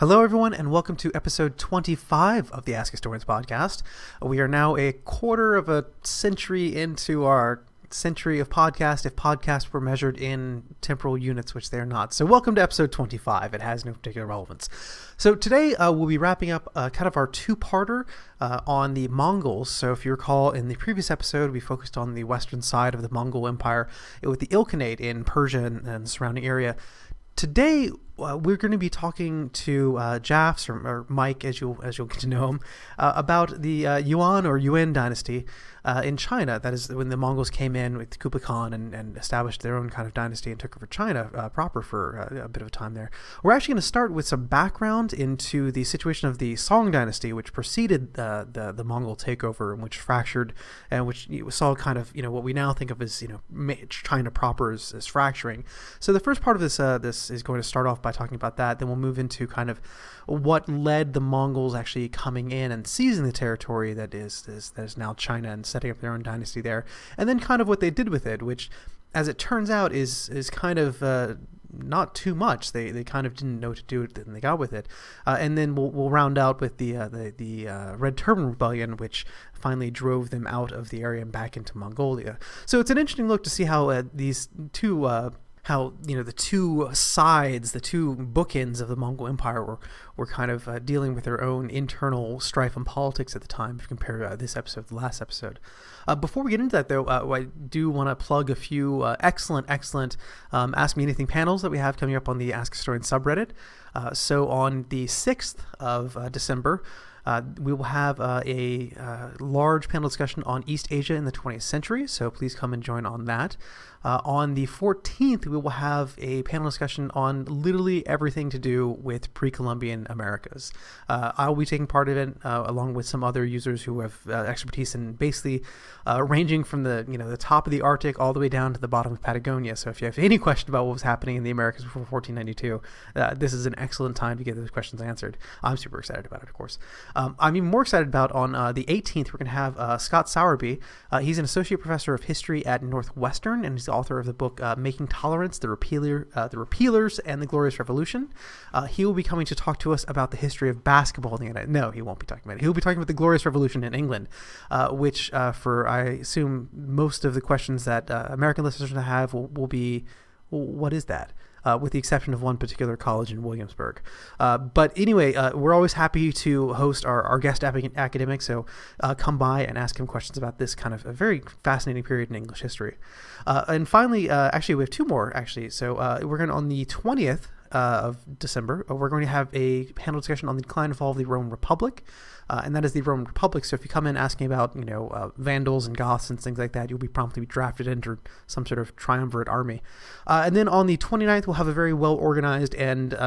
Hello, everyone, and welcome to episode 25 of the Ask Historians podcast. We are now a quarter of a century into our century of podcast, if podcasts were measured in temporal units, which they are not. So welcome to episode 25. It has no particular relevance. So today we'll be wrapping up kind of our two-parter on the Mongols. So if you recall, in the previous episode, we focused on the western side of the Mongol Empire with the Ilkhanate in Persia and the surrounding area. Today, we're going to be talking to Jasfss, or Mike, as you'll get to know him, about the Yuan Dynasty in China. That is when the Mongols came in with Kublai Khan and established their own kind of dynasty and took over China proper for a bit of time there. We're actually going to start with some background into the situation of the Song Dynasty, which preceded the Mongol takeover, and which fractured, and which saw kind of what we now think of as China proper as fracturing. So the first part of this is going to start off by talking about that. Then we'll move into kind of what led the Mongols actually coming in and seizing the territory that is now China and setting up their own dynasty there, and then kind of what they did with it, which, as it turns out, is kind of not too much. They kind of didn't know what to do with it, and they got with it. And then we'll round out with the Red Turban Rebellion, which finally drove them out of the area and back into Mongolia. So it's an interesting look to see how these two the two sides, the two bookends of the Mongol Empire were kind of dealing with their own internal strife and politics at the time, if you compare this episode to the last episode. Before we get into that, though, I do want to plug a few excellent Ask Me Anything panels that we have coming up on the Ask Historians subreddit. So on the 6th of December, we will have a large panel discussion on East Asia in the 20th century, so please come and join on that. On the 14th, we will have a panel discussion on literally everything to do with pre-Columbian Americas. I'll be taking part in it along with some other users who have expertise in basically ranging from the top of the Arctic all the way down to the bottom of Patagonia. So if you have any question about what was happening in the Americas before 1492, this is an excellent time to get those questions answered. I'm super excited about it, of course. I'm even more excited about on the 18th, we're going to have Scott Sowerby. He's an associate professor of history at Northwestern, and he's the author of the book Making Tolerance, the Repealers, and the Glorious Revolution. He will be coming to talk to us about the history of basketball in the United States. No, he won't be talking about it. He'll be talking about the Glorious Revolution in England, which for, I assume, most of the questions that American listeners have will be, what is that? With the exception of one particular college in Williamsburg. But anyway, we're always happy to host our guest academics, so come by and ask him questions about this kind of a very fascinating period in English history. And finally, actually, we have two more, actually. So we're going to, on the 20th of December, we're going to have a panel discussion on the decline and fall of the Roman Republic. And that is the Roman Republic. So if you come in asking about, Vandals and Goths and things like that, you'll be promptly drafted into some sort of triumvirate army. And then on the 29th, we'll have a very well-organized and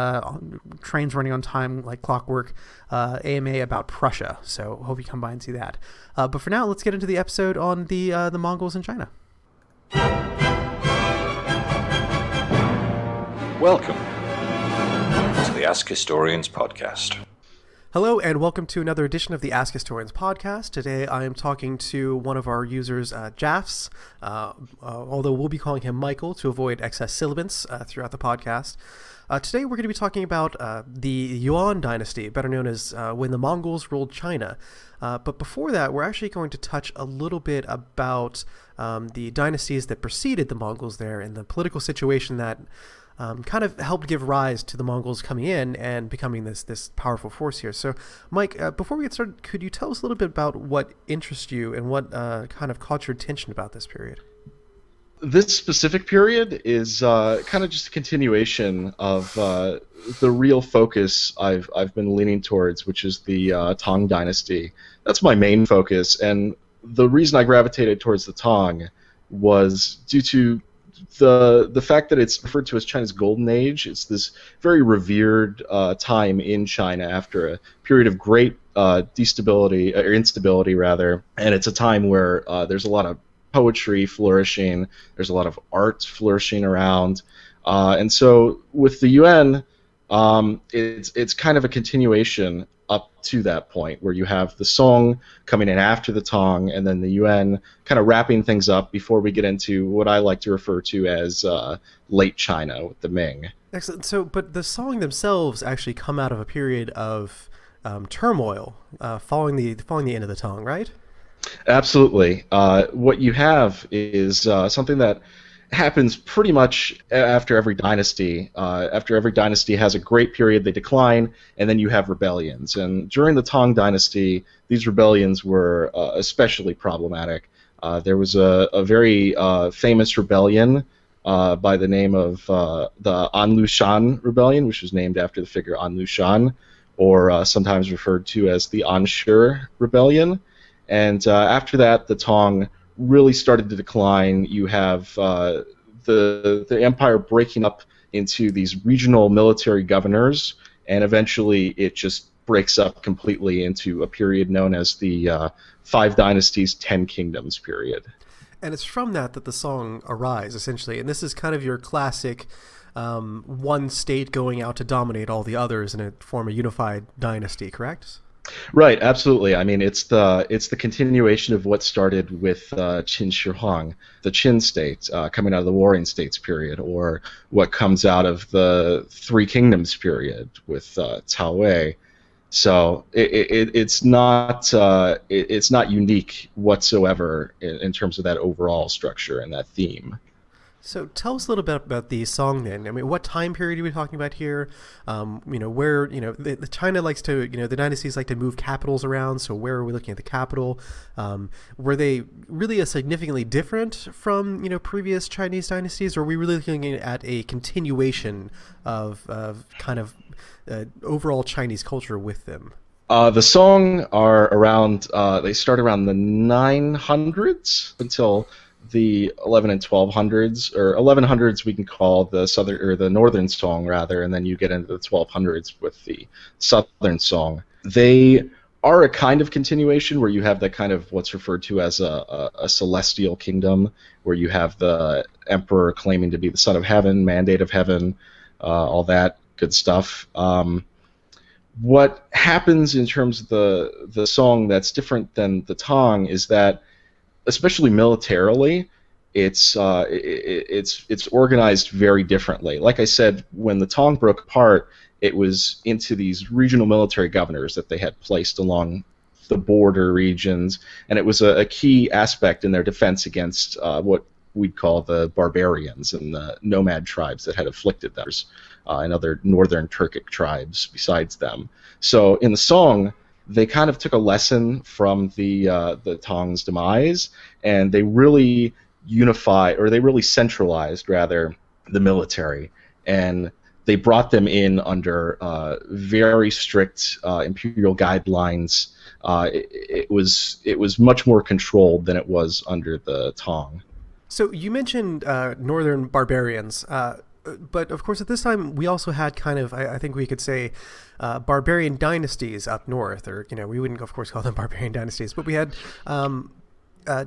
trains running on time like clockwork AMA about Prussia. So hope you come by and see that. But for now, let's get into the episode on the Mongols in China. Welcome to the Ask Historians podcast. Hello, and welcome to another edition of the Ask Historians podcast. Today I am talking to one of our users, Jasfss, although we'll be calling him Michael to avoid excess sibilance throughout the podcast. Today we're going to be talking about the Yuan Dynasty, better known as when the Mongols ruled China. But before that, we're actually going to touch a little bit about the dynasties that preceded the Mongols there and the political situation that kind of helped give rise to the Mongols coming in and becoming this powerful force here. So, Mike, before we get started, could you tell us a little bit about what interests you and what kind of caught your attention about this period? This specific period is kind of just a continuation of the real focus I've been leaning towards, which is the Tong Dynasty. That's my main focus, and the reason I gravitated towards the Tong was due to the fact that it's referred to as China's Golden Age. It's this very revered time in China after a period of great instability, and it's a time where there's a lot of poetry flourishing, there's a lot of art flourishing around, and so with the Yuan, It's kind of a continuation up to that point where you have the Song coming in after the Tong, and then the Yuan kind of wrapping things up before we get into what I like to refer to as late China with the Ming. Excellent. So, but the Song themselves actually come out of a period of turmoil following the end of the Tong, right? Absolutely. What you have is something that happens pretty much after every dynasty. After every dynasty has a great period, they decline, and then you have rebellions. And during the Tang Dynasty, these rebellions were especially problematic. There was a very famous rebellion by the name of the An Lushan Rebellion, which was named after the figure An Lushan, or sometimes referred to as the Anshur Rebellion. And after that, the Tong really started to decline. You have the empire breaking up into these regional military governors, and eventually it just breaks up completely into a period known as the Five Dynasties, 10 Kingdoms period. And it's from that the Song arise, essentially. And this is kind of your classic one state going out to dominate all the others and form a unified dynasty, correct? Right, absolutely. I mean, it's the continuation of what started with Qin Shi Huang, the Qin state, coming out of the Warring States period, or what comes out of the Three Kingdoms period with Cao Wei. So it's not unique whatsoever in terms of that overall structure and that theme. So tell us a little bit about the Song then. I mean, what time period are we talking about here? Where, the China likes to, the dynasties like to move capitals around. So where are we looking at the capital? Were they really significantly different from, previous Chinese dynasties? Or are we really looking at a continuation of kind of overall Chinese culture with them? The Song are around, they start around the 900s until the 11 and 1200s, or 1100s we can call the southern or the northern Song rather, and then you get into the 1200s with the southern Song. They are a kind of continuation where you have that kind of what's referred to as a celestial kingdom, where you have the emperor claiming to be the son of heaven, mandate of heaven, all that good stuff. What happens in terms of the Song that's different than the Tang is that, especially militarily, it's organized very differently. Like I said, when the Tong broke apart, it was into these regional military governors that they had placed along the border regions, and it was a key aspect in their defense against what we'd call the barbarians and the nomad tribes that had afflicted them, and other northern Turkic tribes besides them. So in the Song, they kind of took a lesson from the Tong's demise, and they really centralized rather the military, and they brought them in under very strict imperial guidelines. It was much more controlled than it was under the Tong. So you mentioned northern barbarians. But of course, at this time, we also had kind of, I think we could say, barbarian dynasties up north, or we wouldn't, of course, call them barbarian dynasties, but we had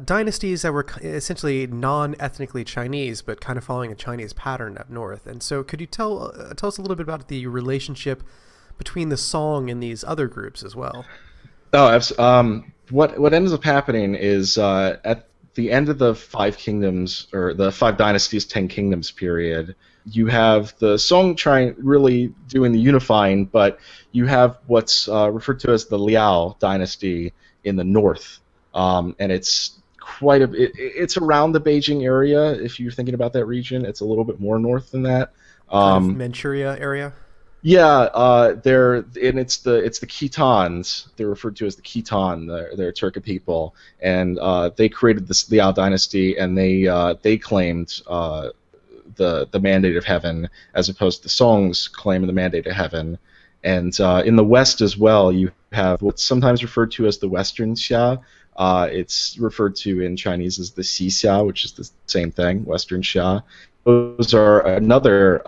dynasties that were essentially non-ethnically Chinese, but kind of following a Chinese pattern up north. And so, could you tell us a little bit about the relationship between the Song and these other groups as well? Oh, what ends up happening is at the end of the Five Kingdoms, or the Five Dynasties, 10 Kingdoms period, you have the Song trying really doing the unifying, but you have what's referred to as the Liao Dynasty in the north, and it's it's around the Beijing area. If you're thinking about that region, it's a little bit more north than that. Kind of Manchuria area. Yeah, it's the Khitans. They're referred to as the Khitan. They're Turkic people, and they created this Liao Dynasty, and they claimed the mandate of heaven, as opposed to the Song's claim of the mandate of heaven. And in the West as well, you have what's sometimes referred to as the Western Xia. It's referred to in Chinese as the Xixia, which is the same thing, Western Xia. Those are another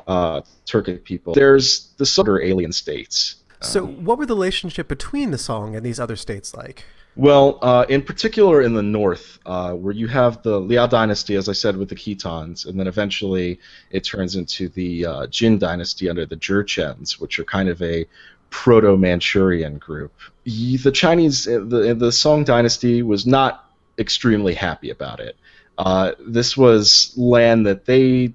Turkic people. There's the other alien states. So what were the relationship between the Song and these other states like? Well, in particular in the north, where you have the Liao Dynasty, as I said, with the Khitans, and then eventually it turns into the Jin Dynasty under the Jurchens, which are kind of a proto-Manchurian group. The Chinese, the Song Dynasty, was not extremely happy about it. This was land that they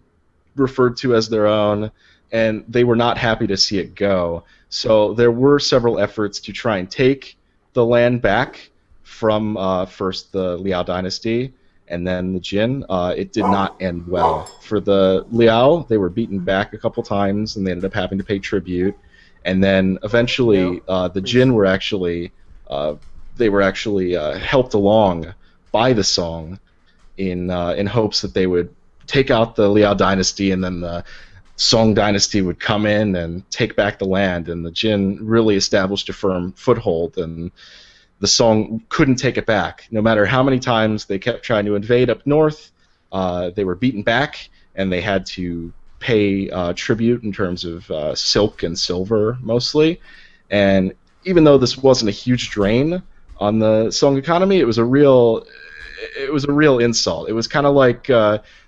referred to as their own, and they were not happy to see it go. So there were several efforts to try and take the land back from first the Liao dynasty and then the Jin. It did not end well. For the Liao, they were beaten back a couple times, and they ended up having to pay tribute. And then eventually, the Jin were actually helped along by the Song in hopes that they would take out the Liao dynasty, and then the Song dynasty would come in and take back the land, and the Jin really established a firm foothold, and the Song couldn't take it back. No matter how many times they kept trying to invade up north, they were beaten back, and they had to pay tribute in terms of silk and silver mostly. And even though this wasn't a huge drain on the Song economy, it was a real insult. It was kind of like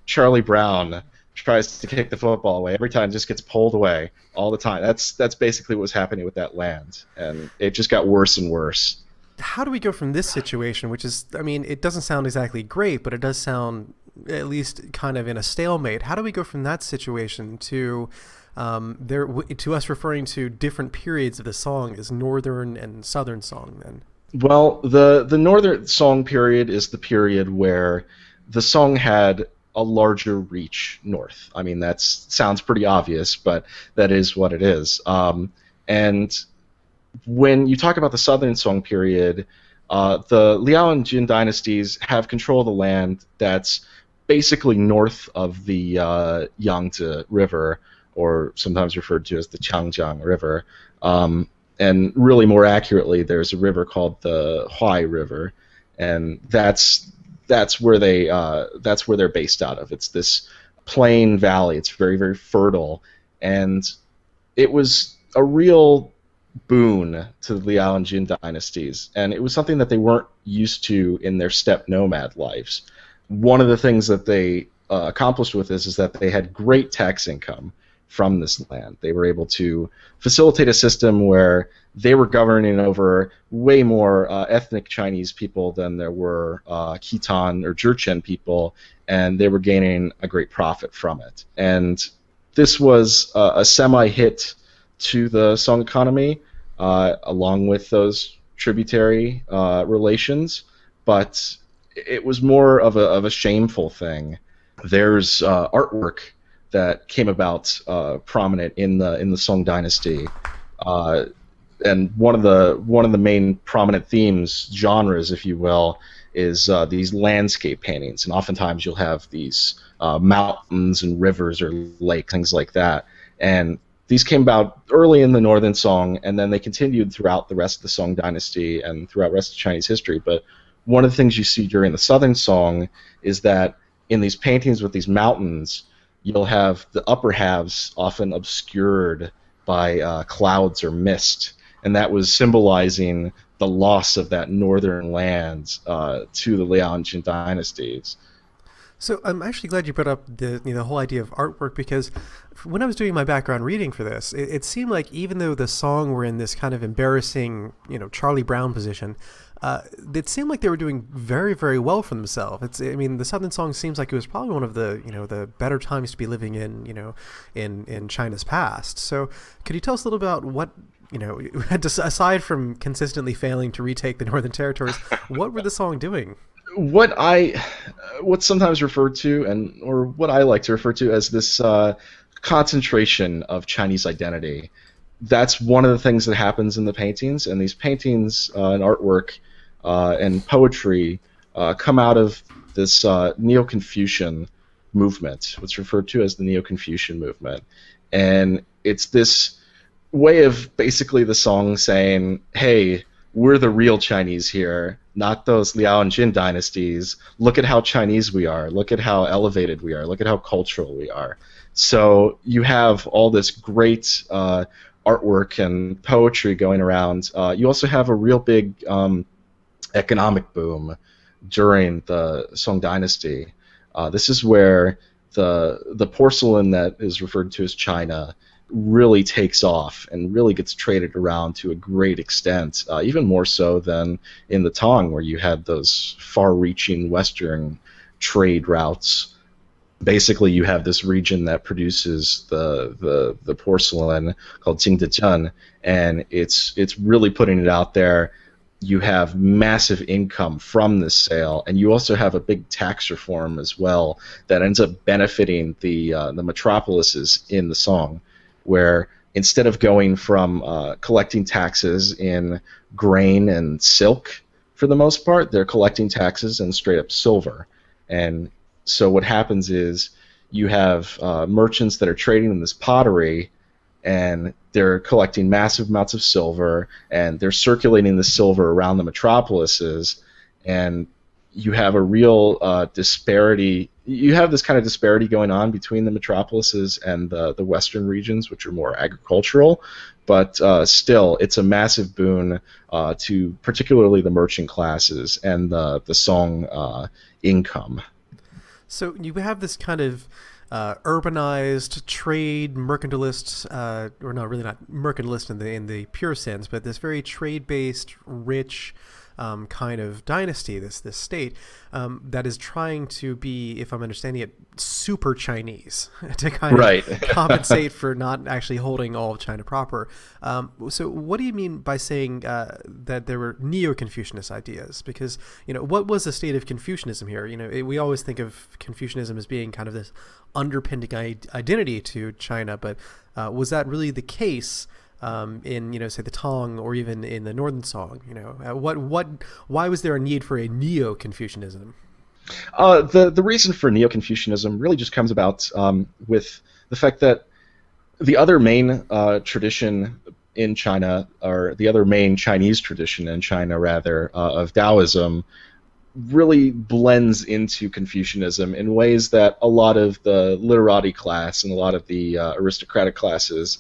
Charlie Brown tries to kick the football away. Every time it just gets pulled away all the time. That's basically what was happening with that land, and it just got worse and worse. How do we go from this situation, which is, I mean, it doesn't sound exactly great, but it does sound at least kind of in a stalemate. How do we go from that situation to to us referring to different periods of the Song as Northern and Southern Song then? Well, the Northern Song period is the period where the Song had a larger reach north. I mean, that sounds pretty obvious, but that is what it is. And when you talk about the Southern Song period, the Liao and Jin dynasties have control of the land that's basically north of the Yangtze River, or sometimes referred to as the Changjiang River. And really more accurately, there's a river called the Huai River, and that's where they're based out of. It's this plain valley. It's very, very fertile, and it was a real boon to the Liao and Jin dynasties, and it was something that they weren't used to in their steppe nomad lives. One of the things that they accomplished with this is that they had great tax income from this land. They were able to facilitate a system where they were governing over way more ethnic Chinese people than there were Khitan or Jurchen people, and they were gaining a great profit from it. And this was a semi-hit to the Song economy, along with those tributary relations, but it was more of a shameful thing. There's artwork that came about prominent in the Song dynasty, and one of the main prominent themes, genres, if you will, is these landscape paintings, and oftentimes you'll have these mountains and rivers or lakes, things like that, and these came about early in the Northern Song, and then they continued throughout the rest of the Song dynasty and throughout the rest of Chinese history. But one of the things you see during the Southern Song is that in these paintings with these mountains, you'll have the upper halves often obscured by clouds or mist, and that was symbolizing the loss of that northern land to the Liao and Jin dynasties. So I'm actually glad you brought up the whole idea of artwork, because when I was doing my background reading for this, it seemed like even though the Song were in this kind of embarrassing, Charlie Brown position, it seemed like they were doing very, very well for themselves. The Southern Song seems like it was probably one of the the better times to be living in China's past. So could you tell us a little about what aside from consistently failing to retake the northern territories, what were the Song doing? What's sometimes referred to, or what I like to refer to as this concentration of Chinese identity. That's one of the things that happens in the paintings, and these paintings and artwork and poetry come out of this Neo-Confucian movement, what's referred to as the Neo-Confucian movement. And it's this way of basically the Song saying, hey, we're the real Chinese here, not those Liao and Jin dynasties. Look at how Chinese we are. Look at how elevated we are. Look at how cultural we are. So you have all this great artwork and poetry going around. You also have a real big economic boom during the Song Dynasty. This is where the porcelain that is referred to as China really takes off and really gets traded around to a great extent, even more so than in the Tong, where you had those far-reaching Western trade routes. Basically, you have this region that produces the porcelain called Jingdezhen, and it's really putting it out there. You have massive income from this sale, and you also have a big tax reform as well that ends up benefiting the metropolises in the Song, where instead of going from collecting taxes in grain and silk for the most part, they're collecting taxes in straight up silver. And so what happens is you have merchants that are trading in this pottery, and they're collecting massive amounts of silver, and they're circulating the silver around the metropolises, and you have a real disparity. You have this kind of disparity going on between the metropolises and the western regions, which are more agricultural, but still, it's a massive boon to particularly the merchant classes and the Song income. So you have this kind of urbanized trade mercantilist, or no, really not mercantilist in the pure sense, but this very trade-based, rich kind of dynasty, this state that is trying to be, if I'm understanding it, super Chinese to kind of compensate for not actually holding all of China proper. So what do you mean by saying that there were neo-Confucianist ideas? Because, what was the state of Confucianism here? We always think of Confucianism as being kind of this underpinning identity to China, but was that really the case in say the Tong or even in the Northern Song? Why was there a need for a neo-Confucianism? The reason for neo-Confucianism really just comes about with the fact that the other main tradition in China, or the other main Chinese tradition in China, rather, of Taoism, really blends into Confucianism in ways that a lot of the literati class and a lot of the aristocratic classes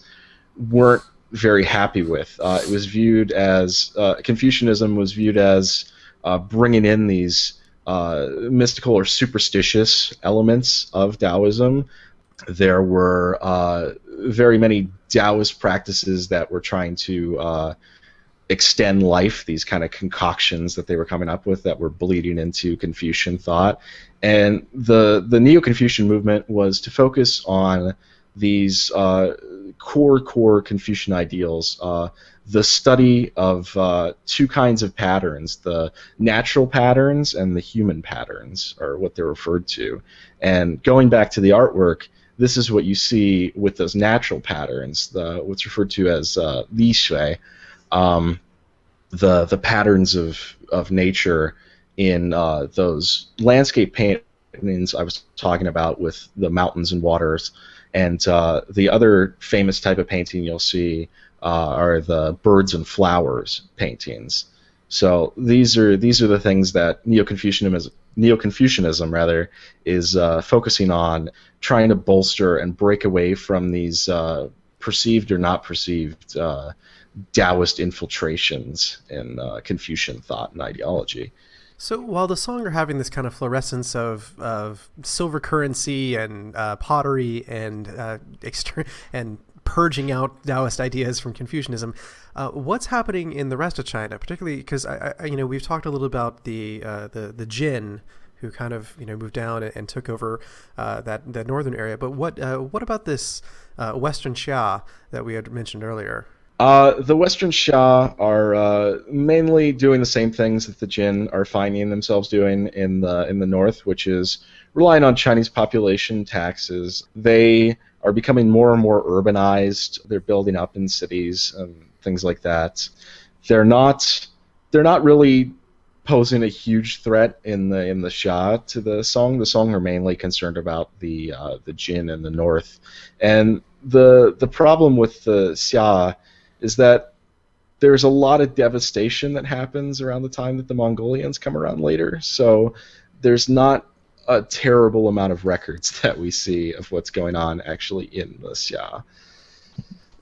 weren't very happy with. It was viewed as Confucianism was viewed as bringing in these mystical or superstitious elements of Taoism. There were very many Taoist practices that were trying to extend life, these kind of concoctions that they were coming up with that were bleeding into Confucian thought. And the Neo-Confucian movement was to focus on these core Confucian ideals, the study of two kinds of patterns, the natural patterns and the human patterns are what they're referred to. And going back to the artwork, this is what you see with those natural patterns, what's referred to as li shui, the patterns of nature in those landscape paintings I was talking about with the mountains and waters. And the other famous type of painting you'll see are the birds and flowers paintings. So these are the things that Neo-Confucianism rather is focusing on, trying to bolster and break away from these perceived or not perceived Taoist infiltrations in Confucian thought and ideology. So while the Song are having this kind of fluorescence of silver currency and pottery and and purging out Taoist ideas from Confucianism, what's happening in the rest of China, particularly because we've talked a little about the Jin, who kind of moved down and took over that northern area. But what about this Western Xia that we had mentioned earlier? The Western Xia are mainly doing the same things that the Jin are finding themselves doing in the north, which is relying on Chinese population taxes. They are becoming more and more urbanized. They're building up in cities and things like that. They're not really posing a huge threat in the Xia to the Song. The Song are mainly concerned about the Jin in the north, and the problem with the Xia is that there's a lot of devastation that happens around the time that the Mongolians come around later. So there's not a terrible amount of records that we see of what's going on actually in the Xia.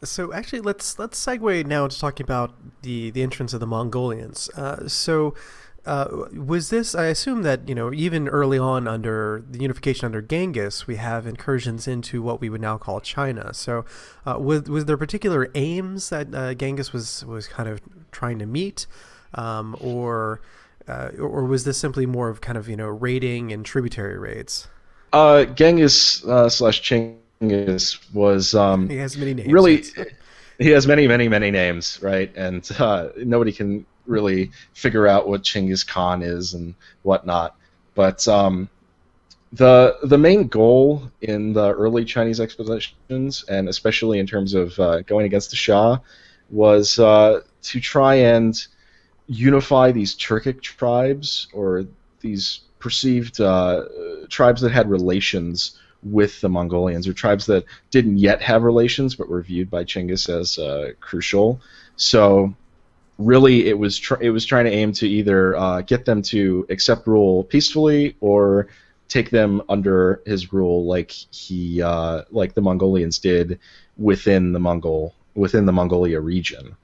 So actually, let's segue now to talking about the entrance of the Mongolians. So Was this? I assume that even early on under the unification under Genghis, we have incursions into what we would now call China. So, was there particular aims that Genghis was kind of trying to meet, or was this simply more of kind of raiding and tributary raids? Genghis slash Chinggis was He has many names. really. Yes. He has many, many, many names, right? And nobody can really figure out what Chinggis Khan is and whatnot. But the main goal in the early Chinese expeditions, and especially in terms of going against the Shah, was to try and unify these Turkic tribes, or these perceived tribes that had relations with the Mongolians, or tribes that didn't yet have relations but were viewed by Chinggis as crucial. So really it was trying to aim to either get them to accept rule peacefully or take them under his rule, like the Mongolians did within the Mongolia region.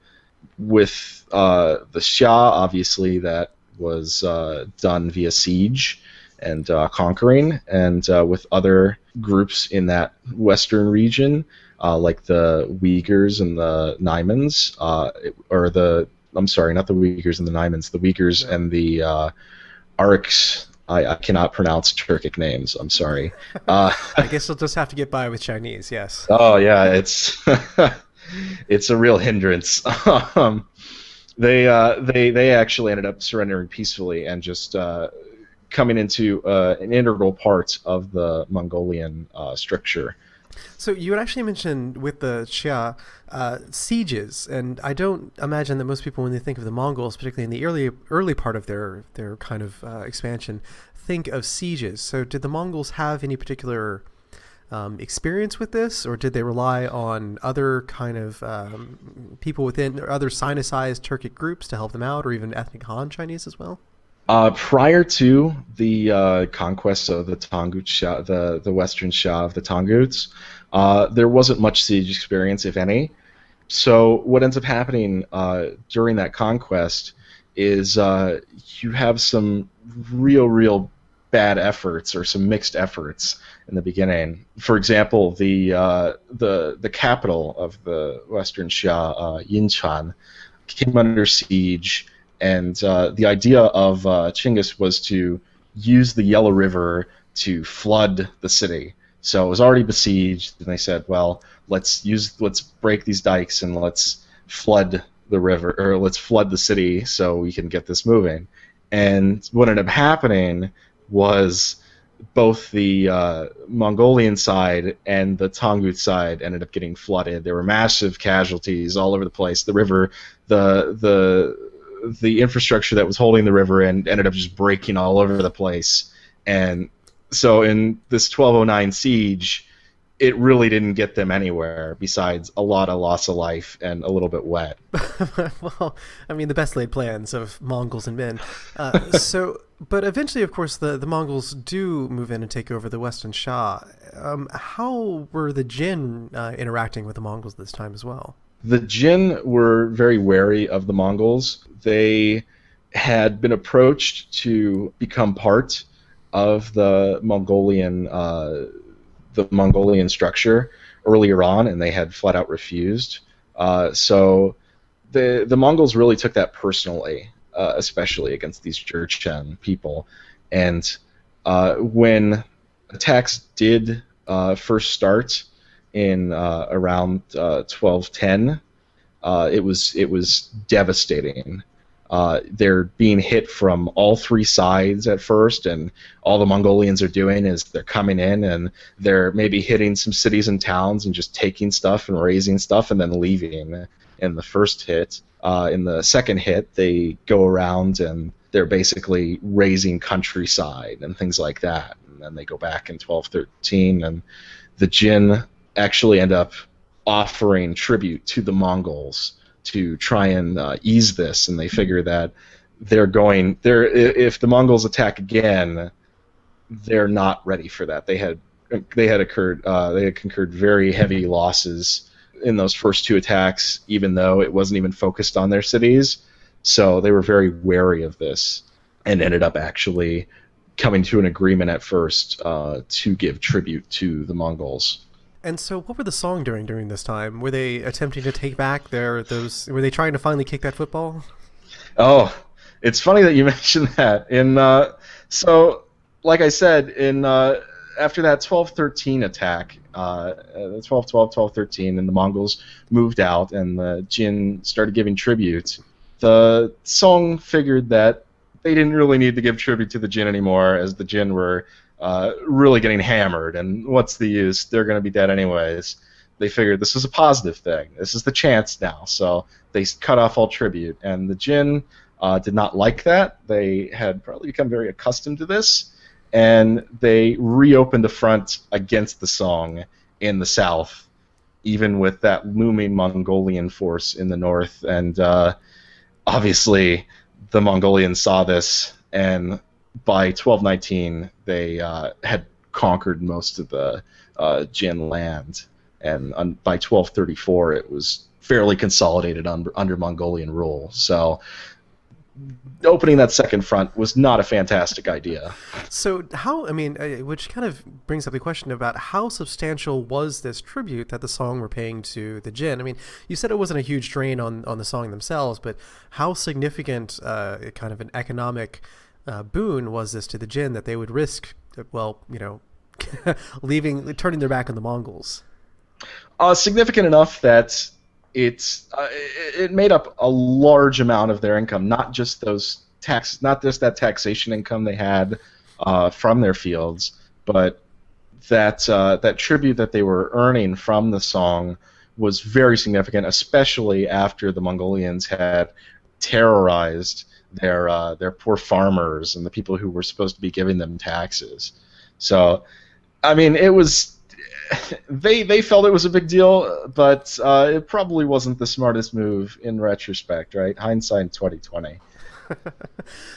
With the Shah, obviously that was done via siege and conquering, and with other groups in that western region, like the Uyghurs and the Naimans, I'm sorry, not the Uyghurs and the Naimans, the Uyghurs and the Arks. I cannot pronounce Turkic names, I'm sorry. I guess you'll just have to get by with Chinese, yes. Oh, yeah, it's it's a real hindrance. They actually ended up surrendering peacefully and just coming into an integral part of the Mongolian structure. So you had actually mentioned with the Xia sieges, and I don't imagine that most people, when they think of the Mongols, particularly in the early part of their kind of expansion, think of sieges. So did the Mongols have any particular experience with this, or did they rely on other kind of people within, or other Sinicized Turkic groups to help them out, or even ethnic Han Chinese as well? Prior to the conquest of the Tongut Shah, the Western Shah of the Tonguts, there wasn't much siege experience, if any. So what ends up happening during that conquest is you have some real bad efforts, or some mixed efforts in the beginning. For example, the capital of the Western Shah, Yinchan, came under siege. And the idea of Chinggis was to use the Yellow River to flood the city. So it was already besieged, and they said, well, let's break these dikes and let's flood the river, or let's flood the city so we can get this moving. And what ended up happening was both the Mongolian side and the Tongut side ended up getting flooded. There were massive casualties all over the place. The river, the infrastructure that was holding the river and ended up just breaking all over the place. And so in this 1209 siege, it really didn't get them anywhere besides a lot of loss of life and a little bit wet. Well, I mean, the best laid plans of Mongols and men. But eventually, of course, the Mongols do move in and take over the Western Shah. How were the Jin interacting with the Mongols this time as well? The Jin were very wary of the Mongols. They had been approached to become part of the Mongolian structure earlier on, and they had flat out refused. So the Mongols really took that personally, especially against these Jurchen people. And when attacks did first start in around 1210, it was devastating. They're being hit from all three sides at first, and all the Mongolians are doing is they're coming in and they're maybe hitting some cities and towns and just taking stuff and raising stuff and then leaving in the first hit. In the second hit, they go around and they're basically raising countryside and things like that. And then they go back in 1213, and the Jin actually end up offering tribute to the Mongols to try and ease this, and they figure that if the Mongols attack again, they're not ready for that. They had concurred very heavy losses in those first two attacks, even though it wasn't even focused on their cities. So they were very wary of this. and ended up actually coming to an agreement at first to give tribute to the Mongols. And so, what were the Song doing during this time? Were they attempting to take back Were they trying to finally kick that football? Oh, it's funny that you mentioned that. So, like I said, after that 1213 attack, 1212, 1213, and the Mongols moved out, and the Jin started giving tribute. The Song figured that they didn't really need to give tribute to the Jin anymore, as the Jin were really getting hammered, and what's the use? They're going to be dead anyways. They figured this is a positive thing. This is the chance now, so they cut off all tribute, and the Jin did not like that. They had probably become very accustomed to this, and they reopened the front against the Song in the south, even with that looming Mongolian force in the north, and obviously the Mongolians saw this, and by 1219 they had conquered most of the Jin land, and by 1234 it was fairly consolidated under Mongolian rule. So opening that second front was not a fantastic idea. So which kind of brings up the question about how substantial was this tribute that the Song were paying to the Jin? I mean, you said it wasn't a huge drain on the Song themselves, but how significant kind of an economic boon was this to the Jin that they would risk, turning their back on the Mongols? Significant enough that it made up a large amount of their income, not just that taxation income they had from their fields, but that tribute that they were earning from the Song was very significant, especially after the Mongolians had terrorized their poor farmers and the people who were supposed to be giving them taxes. So, I mean, it was. They felt it was a big deal, but it probably wasn't the smartest move in retrospect, right? Hindsight 2020.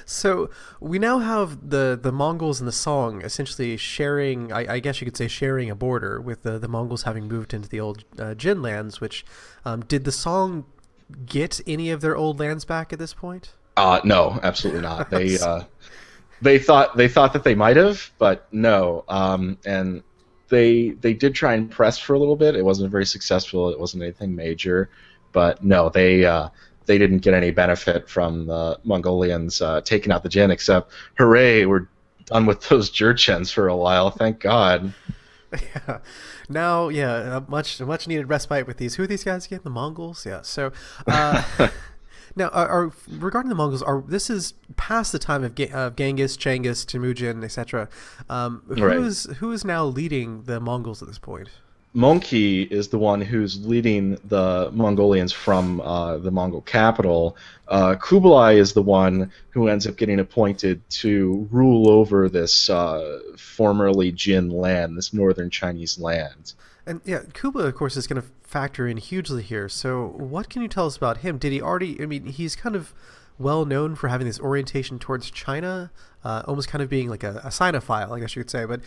So we now have the Mongols and the Song essentially sharing, I guess you could say, sharing a border, with the Mongols having moved into the old Jin lands. Which did the Song get any of their old lands back at this point? No, absolutely not. They thought that they might have, but no. And they did try and press for a little bit. It wasn't very successful. It wasn't anything major, but no, they didn't get any benefit from the Mongolians taking out the Jin, except hooray, we're done with those Jurchens for a while. Thank God. Yeah. Now, a much needed respite with these. Who are these guys again? The Mongols. Yeah. So. Now, regarding the Mongols, this is past the time of Genghis, Chenghis, Temujin, etc. Who is now leading the Mongols at this point? Mongki is the one who's leading the Mongolians from the Mongol capital. Kublai is the one who ends up getting appointed to rule over this formerly Jin land, this northern Chinese land. And Kublai, of course, is going to factor in hugely here. So what can you tell us about him? Did he already, he's kind of well known for having this orientation towards China, almost kind of being like a Sinophile, I guess you could say. But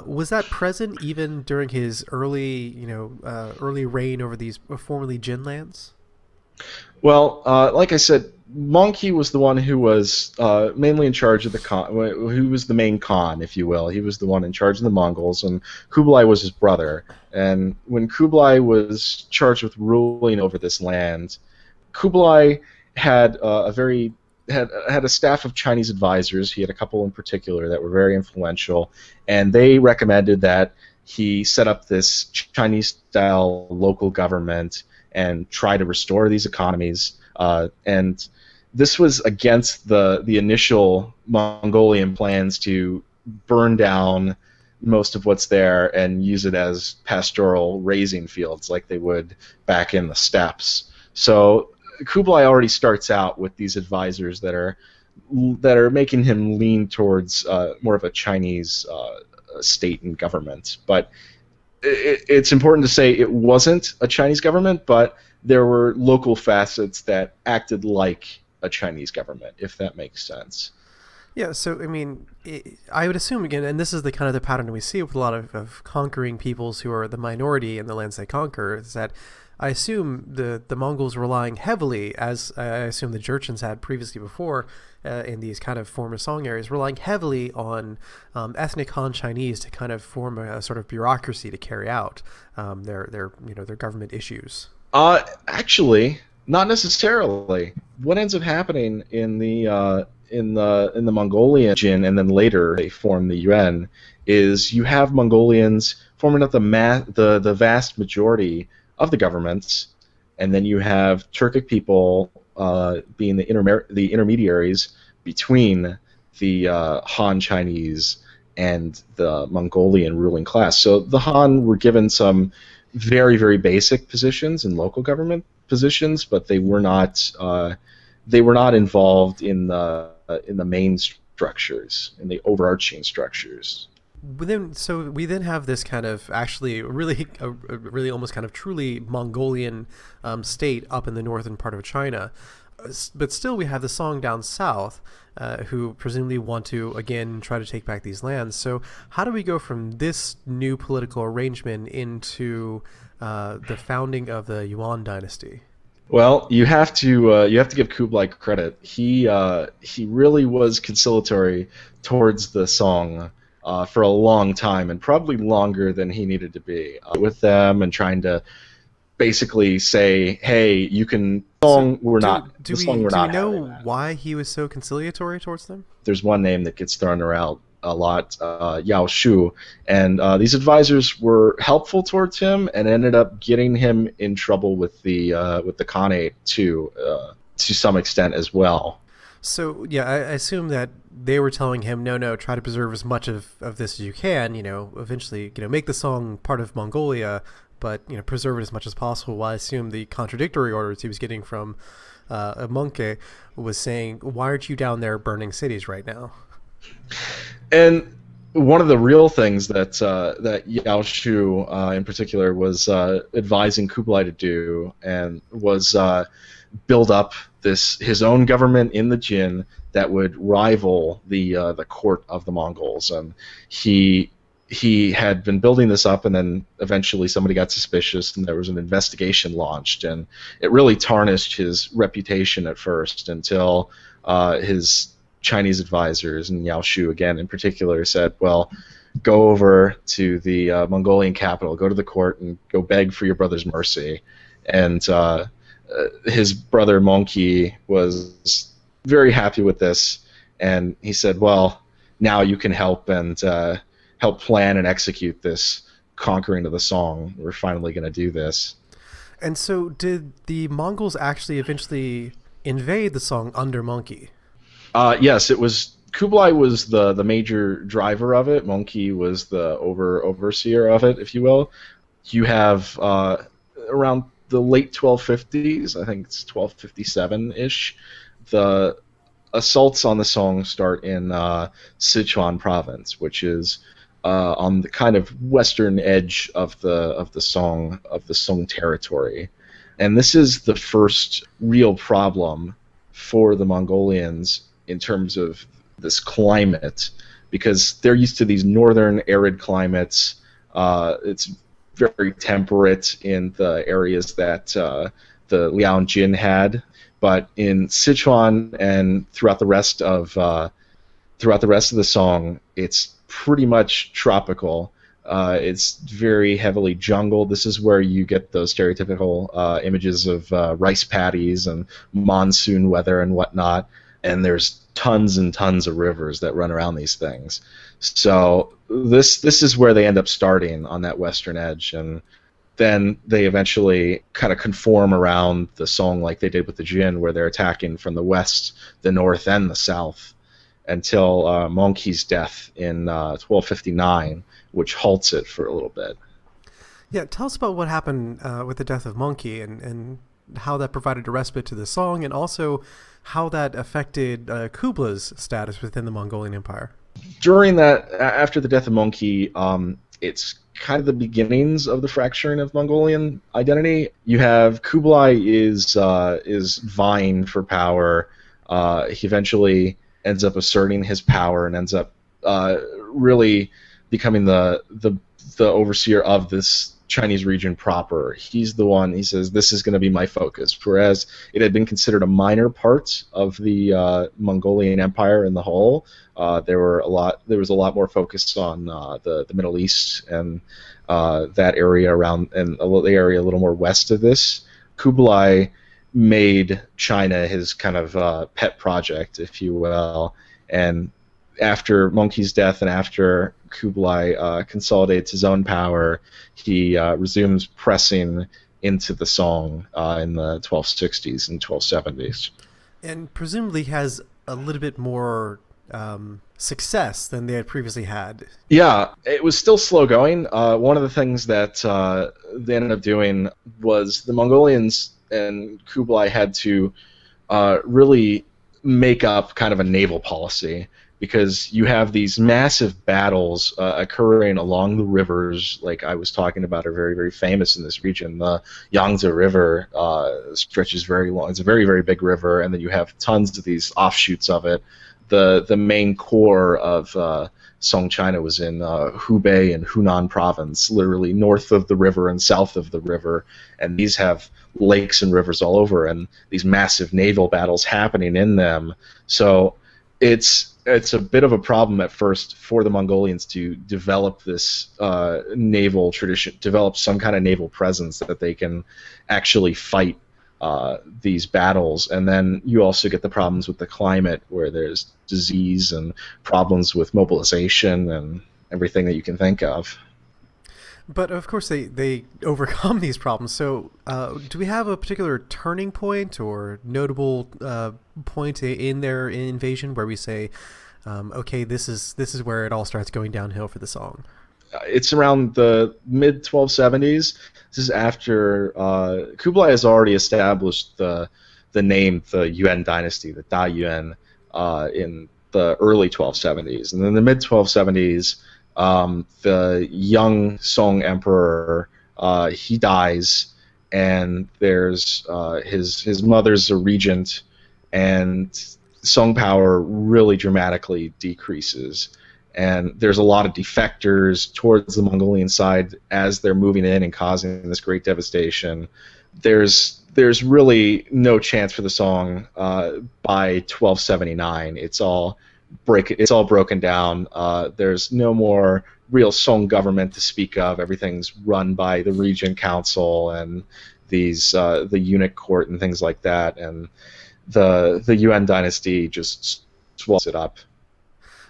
was that present even during his early reign over these formerly Jin lands? Well, like I said, Mongki was the one who was mainly in charge of the Khan, who was the main Khan, if you will. He was the one in charge of the Mongols, and Kublai was his brother. And when Kublai was charged with ruling over this land, Kublai had had a staff of Chinese advisors. He had a couple in particular that were very influential, and they recommended that he set up this Chinese-style local government and try to restore these economies. And this was against the initial Mongolian plans to burn down most of what's there and use it as pastoral grazing fields like they would back in the steppes. So Kublai already starts out with these advisors that are making him lean towards more of a Chinese state and government. But it's important to say it wasn't a Chinese government, but there were local facets that acted like a Chinese government, if that makes sense. Yeah, so I would assume, again, and this is the kind of the pattern we see with a lot of conquering peoples who are the minority in the lands they conquer, is that I assume the Mongols relying heavily, as I assume the Jurchens had previously before, in these kind of former song areas, relying heavily on ethnic Han Chinese to kind of form a sort of bureaucracy to carry out their government issues. Actually, not necessarily. What ends up happening in the Mongolian Qin, and then later they form the Yuan, is you have Mongolians forming up the vast majority of the governments, and then you have Turkic people being the intermediaries between the Han Chinese and the Mongolian ruling class. So the Han were given some very, very basic positions in local government positions, but they were not involved in the main structures, in the overarching structures. So we then have this kind of actually really almost kind of truly Mongolian state up in the northern part of China. But still we have the Song down south who presumably want to, again, try to take back these lands. So how do we go from this new political arrangement into the founding of the Yuan Dynasty? Well, you have to give Kublai credit. He really was conciliatory towards the Song for a long time, and probably longer than he needed to be with them, and trying to basically say, "Hey, you can Song. Do we know why he was so conciliatory towards them? There's one name that gets thrown around a lot, Yao Shu, and these advisors were helpful towards him, and ended up getting him in trouble with the Khanate to some extent as well. So yeah, I assume that they were telling him, no, try to preserve as much of this as you can. Eventually, make the Song part of Mongolia, but preserve it as much as possible. Well, I assume the contradictory orders he was getting from Monke was saying, why aren't you down there burning cities right now? And one of the real things that Yao Shu in particular was advising Kublai to do, and was build up his own government in the Qin that would rival the court of the Mongols. And he had been building this up, and then eventually somebody got suspicious, and there was an investigation launched, and it really tarnished his reputation at first, until his Chinese advisors, and Yao Shu again in particular, said, well, go over to the Mongolian capital, go to the court, and go beg for your brother's mercy. And his brother Mongki was very happy with this, and he said, well, now you can help plan and execute this conquering of the Song. We're finally going to do this. And so did the Mongols actually eventually invade the Song under Mongki? Yes, it was. Kublai was the major driver of it. Mongki was the overseer of it, if you will. You have around the late 1250s, I think it's 1257-ish, the assaults on the Song start in Sichuan province, which is on the kind of western edge of the Song territory. And this is the first real problem for the Mongolians in terms of this climate, because they're used to these northern arid climates. It's very temperate in the areas that the Liao Jin had, but in Sichuan and throughout the rest of the Song, it's pretty much tropical. It's very heavily jungle. This is where you get those stereotypical images of rice paddies and monsoon weather and whatnot. And there's tons and tons of rivers that run around these things. So this is where they end up starting, on that western edge, and then they eventually kind of conform around the Song like they did with the Jin, where they're attacking from the west, the north, and the south, until Mongki's death in 1259, which halts it for a little bit. Yeah, tell us about what happened with the death of Mongki, and how that provided a respite to the Song, and also how that affected Kublai's status within the Mongolian Empire. During that, after the death of Mongki, it's kind of the beginnings of the fracturing of Mongolian identity. You have Kublai is vying for power. He eventually ends up asserting his power, and ends up really becoming the overseer of this Chinese region proper. He's the one. He says this is going to be my focus. Whereas it had been considered a minor part of the Mongolian Empire in the whole. There was a lot more focus on the Middle East and that area around, and the area a little more west of this. Kublai made China his kind of pet project, if you will, and after Mongke's death and after Kublai consolidates his own power, he resumes pressing into the Song in the 1260s and 1270s. And presumably has a little bit more success than they had previously had. Yeah, it was still slow going. One of the things that they ended up doing was the Mongolians and Kublai had to really make up kind of a naval policy, because you have these massive battles occurring along the rivers, like I was talking about, are very, very famous in this region. The Yangtze River stretches very long. It's a very, very big river, and then you have tons of these offshoots of it. The main core of Song China was in Hubei and Hunan province, literally north of the river and south of the river, and these have lakes and rivers all over, and these massive naval battles happening in them. So it's a bit of a problem at first for the Mongolians to develop this naval tradition, develop some kind of naval presence that they can actually fight these battles. And then you also get the problems with the climate, where there's disease and problems with mobilization and everything that you can think of. But of course they overcome these problems. So do we have a particular turning point or notable point in their invasion where we say, okay, this is where it all starts going downhill for the Song? It's around the mid 1270s. This is after Kublai has already established the name, the Yuan Dynasty, the Da Yuan, in the early 1270s, and in the mid 1270s. The young Song emperor, he dies, and there's his mother's a regent, and Song power really dramatically decreases. And there's a lot of defectors towards the Mongolian side as they're moving in and causing this great devastation. There's really no chance for the Song by 1279. It's all broken down. There's no more real Song government to speak of. Everything's run by the regent council and these the eunuch court and things like that. And the Yuan dynasty just swallows it up.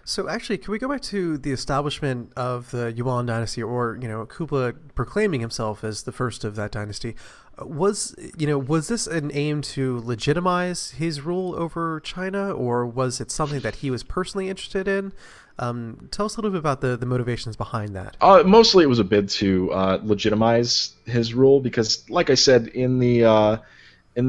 So actually, can we go back to the establishment of the Yuan dynasty, or Kublai proclaiming himself as the first of that dynasty? Was this an aim to legitimize his rule over China, or was it something that he was personally interested in? Tell us a little bit about the motivations behind that. Mostly, it was a bid to legitimize his rule, because, like I said, even in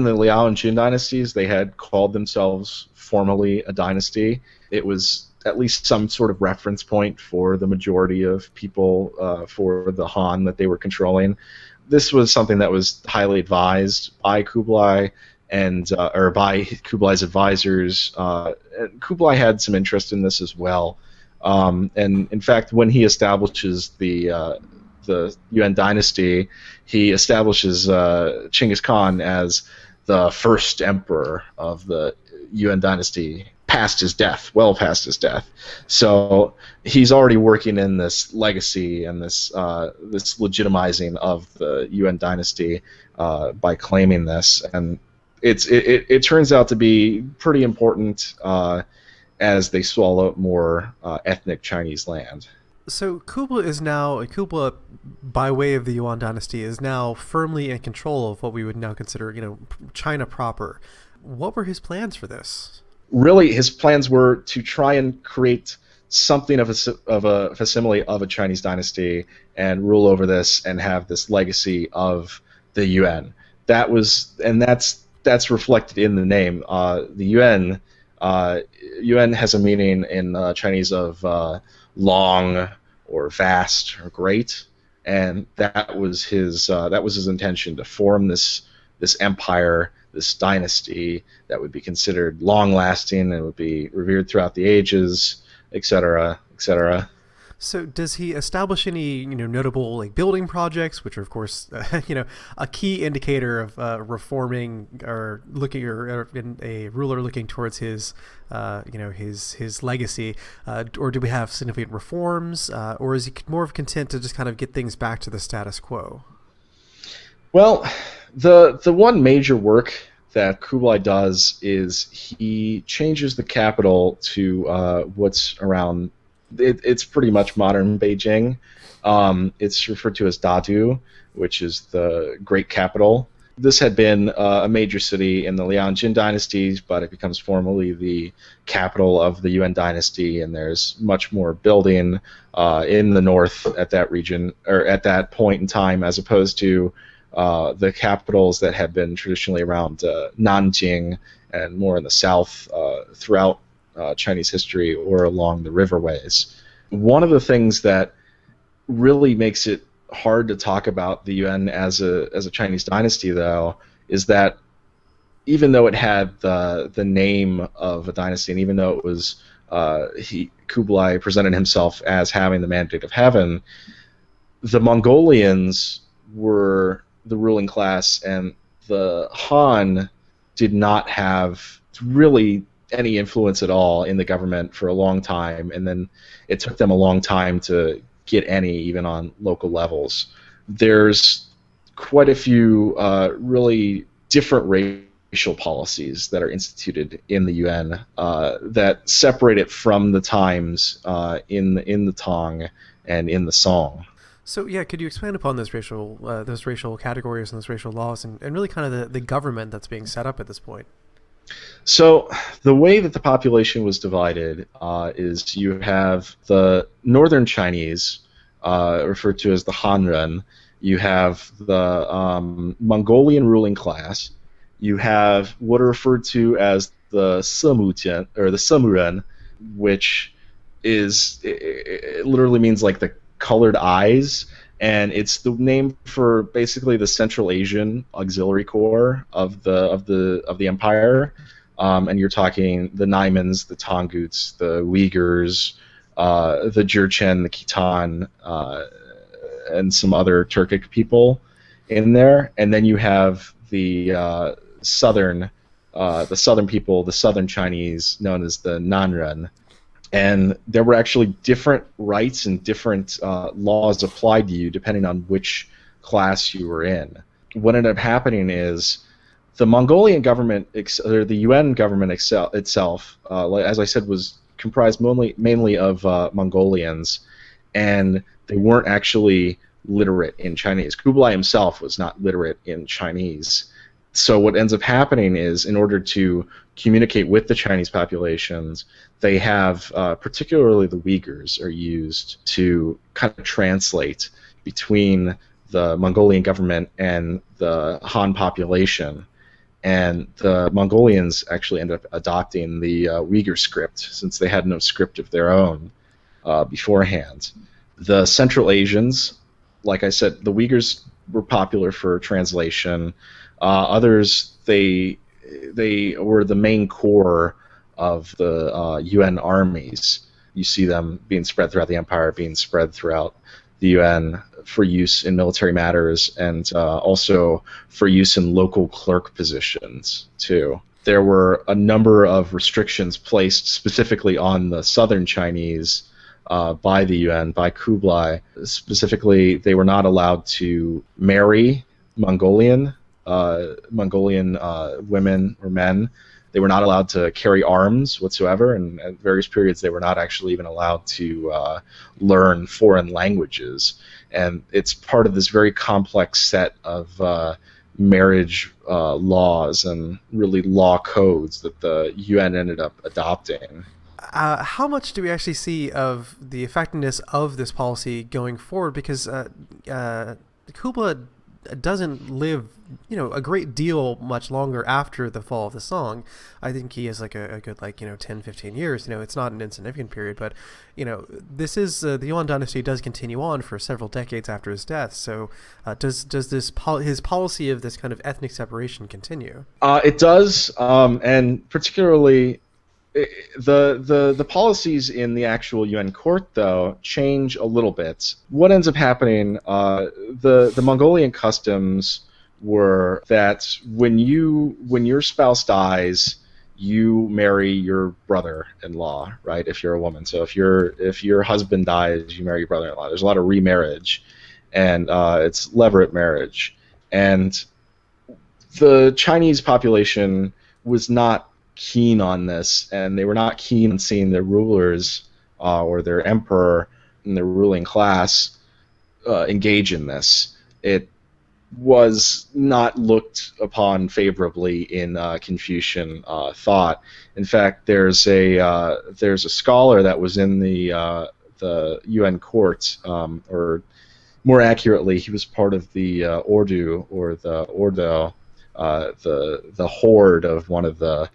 the Liao and Qin dynasties, they had called themselves formally a dynasty. It was at least some sort of reference point for the majority of people for the Han that they were controlling. This was something that was highly advised by Kublai or by Kublai's advisors. And Kublai had some interest in this as well. And in fact, when he establishes the Yuan dynasty, he establishes Chinggis Khan as the first emperor of the Yuan dynasty well past his death. So he's already working in this legacy and this legitimizing of the Yuan dynasty by claiming this, and it turns out to be pretty important as they swallow more ethnic Chinese land. So Kublai, by way of the Yuan dynasty, is now firmly in control of what we would now consider, China proper. What were his plans for this? Really, his plans were to try and create something of a facsimile of a Chinese dynasty and rule over this and have this legacy of the Yuan. That's reflected in the name. The Yuan has a meaning in Chinese of long or vast or great, and that was his intention, to form this empire, this dynasty that would be considered long-lasting and would be revered throughout the ages, etc., etc. So does he establish any, notable like building projects, which are of course, a key indicator of reforming or looking or in a ruler looking towards his, his legacy, or do we have significant reforms, or is he more of content to just kind of get things back to the status quo? Well, the one major work that Kublai does is he changes the capital to what's around. It's pretty much modern Beijing. It's referred to as Dadu, which is the great capital. This had been a major city in the Liang-Jin dynasties, but it becomes formally the capital of the Yuan Dynasty, and there's much more building in the north at that region, or at that point in time, as opposed to the capitals that had been traditionally around Nanjing and more in the south throughout Chinese history or along the riverways. One of the things that really makes it hard to talk about the Yuan as a Chinese dynasty, though, is that even though it had the name of a dynasty, and even though it was Kublai presented himself as having the mandate of heaven, the Mongolians were the ruling class, and the Han did not have really any influence at all in the government for a long time, and then it took them a long time to get any, even on local levels. There's quite a few really different racial policies that are instituted in the Yuan that separate it from the times in the Tong and in the Song. So yeah, could you expand upon those racial categories and those racial laws, and really kind of the government that's being set up at this point? So the way that the population was divided is you have the northern Chinese, referred to as the Hanren. You have the Mongolian ruling class. You have what are referred to as the Semutian, or the Semuren, which it literally means like the colored eyes, and it's the name for basically the Central Asian auxiliary corps of the empire. And you're talking the Naimans, the Tongguts, the Uyghurs, the Jurchen, the Khitan, and some other Turkic people in there. And then you have the southern people, the southern Chinese, known as the Nanren. And there were actually different rights and different laws applied to you depending on which class you were in. What ended up happening is the Mongolian government, or the Yuan government itself, as I said, was comprised mainly of Mongolians, and they weren't actually literate in Chinese. Kublai himself was not literate in Chinese. So what ends up happening is, in order to communicate with the Chinese populations, they have, particularly the Uyghurs, are used to kind of translate between the Mongolian government and the Han population. And the Mongolians actually ended up adopting the Uyghur script, since they had no script of their own beforehand. The Central Asians, like I said, the Uyghurs were popular for translation. Others, they were the main core of the Yuan armies. You see them being spread throughout the empire, being spread throughout the Yuan for use in military matters, and also for use in local clerk positions too. There were a number of restrictions placed specifically on the southern Chinese by the Yuan, by Kublai. Specifically, they were not allowed to marry Mongolian women or men. They were not allowed to carry arms whatsoever, and at various periods they were not actually even allowed to learn foreign languages. And it's part of this very complex set of marriage laws and really law codes that the Yuan ended up adopting. How much do we actually see of the effectiveness of this policy going forward? Because Kublai doesn't live, a great deal much longer after the fall of the Song. I think he has like a good 10, 15 years. It's not an insignificant period, but this is the Yuan dynasty does continue on for several decades after his death. So does his policy of this kind of ethnic separation continue? It does, and particularly the policies in the actual Yuan court, though, change a little bit. What ends up happening, the Mongolian customs were that when your spouse dies, you marry your brother-in-law, right? If you're a woman, so if your husband dies, you marry your brother-in-law. There's a lot of remarriage, and it's levirate marriage. And the Chinese population was not keen on this, and they were not keen on seeing their rulers or their emperor and their ruling class engage in this. It was not looked upon favorably in Confucian thought. In fact, there's a scholar that was in the Yuan court, or more accurately, he was part of the Ordu or the Ordo, the horde of one of the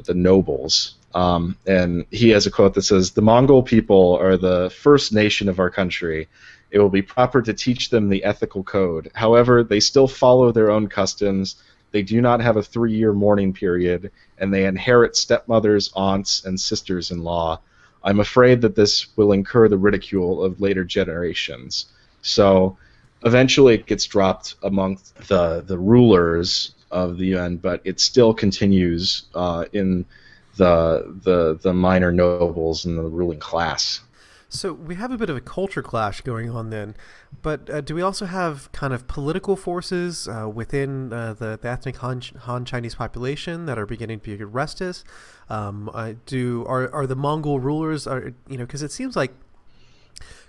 nobles. And he has a quote that says, "The Mongol people are the first nation of our country. It will be proper to teach them the ethical code. However, they still follow their own customs. They do not have a 3-year mourning period, and they inherit stepmothers, aunts, and sisters-in-law. I'm afraid that this will incur the ridicule of later generations." So eventually it gets dropped amongst the rulers of the Yuan, but it still continues in the minor nobles and the ruling class. So we have a bit of a culture clash going on then, but do we also have kind of political forces within the ethnic Han Chinese population that are beginning to be restless? Are the Mongol rulers, because it seems like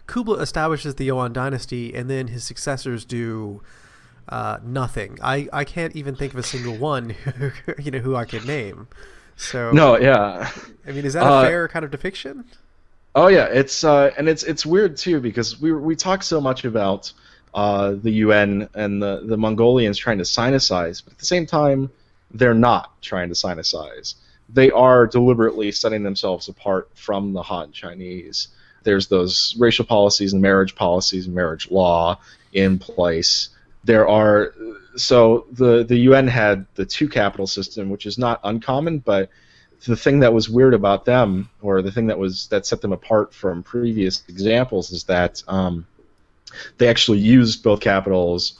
Kublai establishes the Yuan Dynasty and then his successors do nothing. I can't even think of a single one who I could name. So no, yeah. I mean, is that a fair kind of depiction? Oh yeah, it's weird too, because we talk so much about the Yuan and the Mongolians trying to Sinicize, but at the same time, they're not trying to Sinicize. They are deliberately setting themselves apart from the Han Chinese. There's those racial policies and marriage law in place. So the Yuan had the two-capital system, which is not uncommon, but the thing that was weird about them, or the thing that set them apart from previous examples, is that they actually used both capitals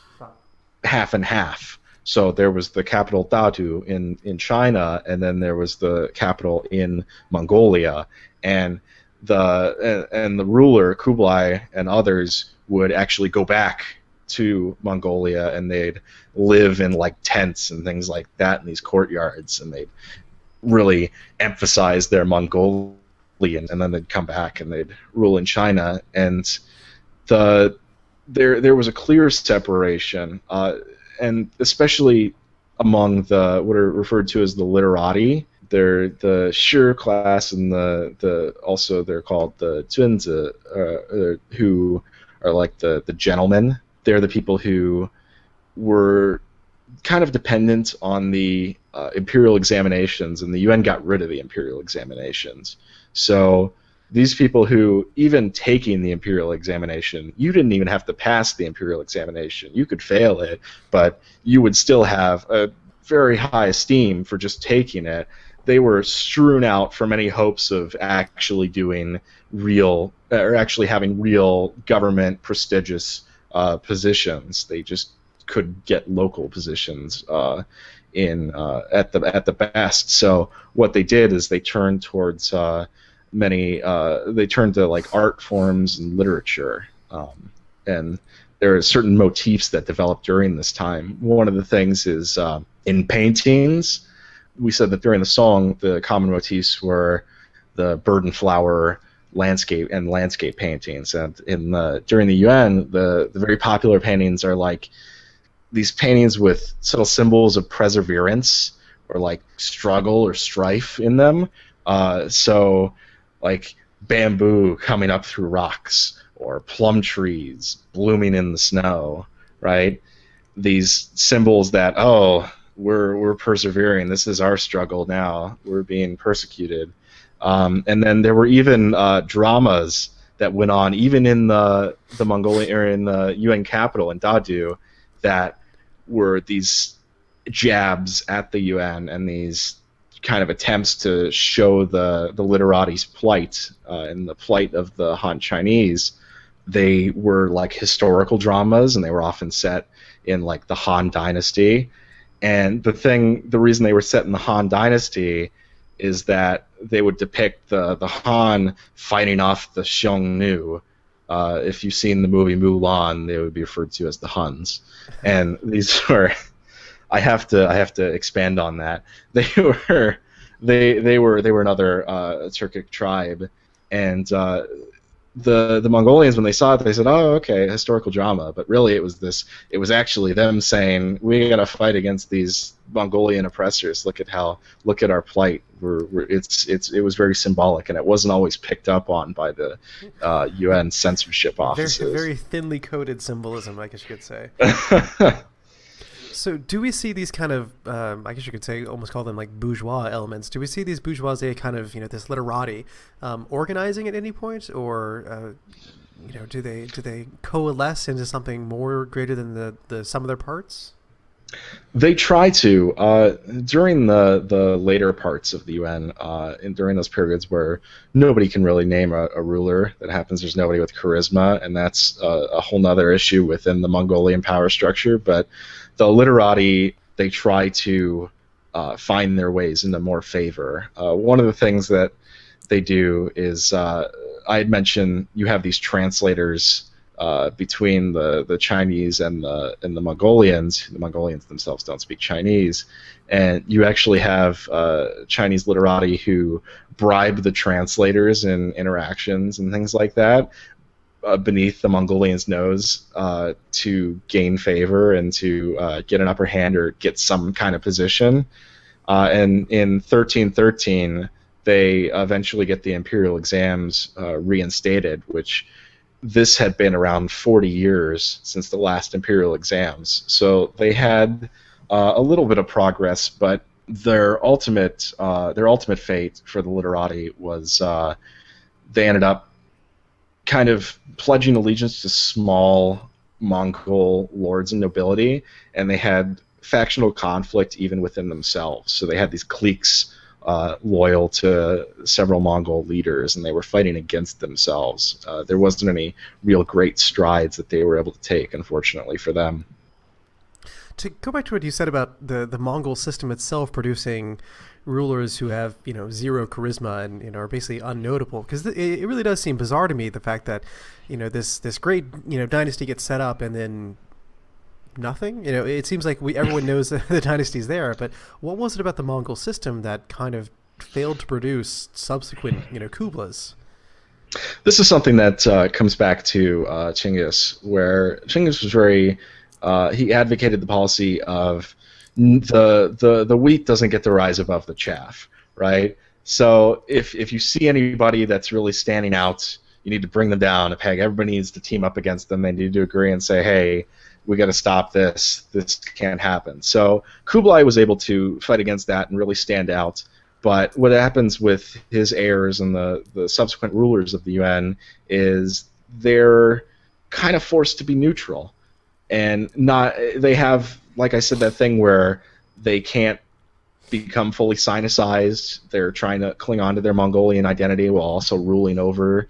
half and half. So there was the capital Dadu in China, and then there was the capital in Mongolia, and the ruler Kublai and others would actually go back to Mongolia, and they'd live in like tents and things like that in these courtyards, and they'd really emphasize their Mongolian, and then they'd come back and they'd rule in China. And there was a clear separation, and especially among what are referred to as the literati. They're the Shi class, and also they're called the Zunzi, who are like the gentlemen. They're the people who were kind of dependent on the imperial examinations, and the Yuan got rid of the imperial examinations. So these people who, even taking the imperial examination, you didn't even have to pass the imperial examination. You could fail it, but you would still have a very high esteem for just taking it. They were strewn out from any hopes of actually doing real, or actually having real government prestigious positions. They just could get local positions at the best. So what they did is they turned towards they turned to like art forms and literature, and there are certain motifs that developed during this time. One of the things is in paintings. We said that during the Song, the common motifs were the bird and flower landscape paintings, and during the Yuan, the very popular paintings are like these paintings with subtle symbols of perseverance or like struggle or strife in them. So like bamboo coming up through rocks, or plum trees blooming in the snow, right? These symbols that, we're persevering. This is our struggle now. We're being persecuted. And then there were even dramas that went on, even in the Mongolian, or in the Yuan capital in Dadu, that were these jabs at the Yuan and these kind of attempts to show the literati's plight and the plight of the Han Chinese, they were like historical dramas, and they were often set in like the Han Dynasty. And the reason they were set in the Han Dynasty is that they would depict the Han fighting off the Xiongnu. If you've seen the movie Mulan, they would be referred to as the Huns. And these were, I have to expand on that. They were another Turkic tribe, and the Mongolians, when they saw it, they said, "Oh, okay, historical drama." But really, it was actually them saying, "We got to fight against these Mongolian oppressors. Look at our plight." It was very symbolic, and it wasn't always picked up on by the UN censorship offices. Very, very thinly coded symbolism, I guess you could say. So do we see these kind of, I guess you could say, almost call them like bourgeois elements? Do we see these bourgeoisie kind of, this literati organizing at any point, or do they coalesce into something more greater than the sum of their parts? They try to during the later parts of the UN, and during those periods where nobody can really name a ruler that happens. There's nobody with charisma, and that's a whole nother issue within the Mongolian power structure. But the literati, they try to find their ways into more favor. One of the things that they do is, I had mentioned, you have these translators between the Chinese and the Mongolians. The Mongolians themselves don't speak Chinese, and you actually have Chinese literati who bribe the translators in interactions and things like that beneath the Mongolians' nose to gain favor and to get an upper hand or get some kind of position. And in 1313, they eventually get the imperial exams reinstated, which this had been around 40 years since the last imperial exams. So they had a little bit of progress, but their ultimate fate for the literati was they ended up kind of pledging allegiance to small Mongol lords and nobility, and they had factional conflict even within themselves. So they had these cliques loyal to several Mongol leaders, and they were fighting against themselves. There wasn't any real great strides that they were able to take, unfortunately for them. To go back to what you said about the Mongol system itself producing rulers who have zero charisma and are basically unnotable, because it really does seem bizarre to me, the fact that this great dynasty gets set up and then nothing. It seems like everyone knows the dynasty's there, but what was it about the Mongol system that kind of failed to produce subsequent Kublais? This is something that comes back to Chinggis, where Chinggis was very he advocated the policy of the wheat doesn't get to rise above the chaff, right? So if you see anybody that's really standing out, you need to bring them down a peg. Everybody needs to team up against them. They need to agree and say, hey, we got to stop this. This can't happen. So Kublai was able to fight against that and really stand out. But what happens with his heirs and the subsequent rulers of the UN is they're kind of forced to be neutral. And they have, like I said, that thing where they can't become fully Sinicized. They're trying to cling on to their Mongolian identity while also ruling over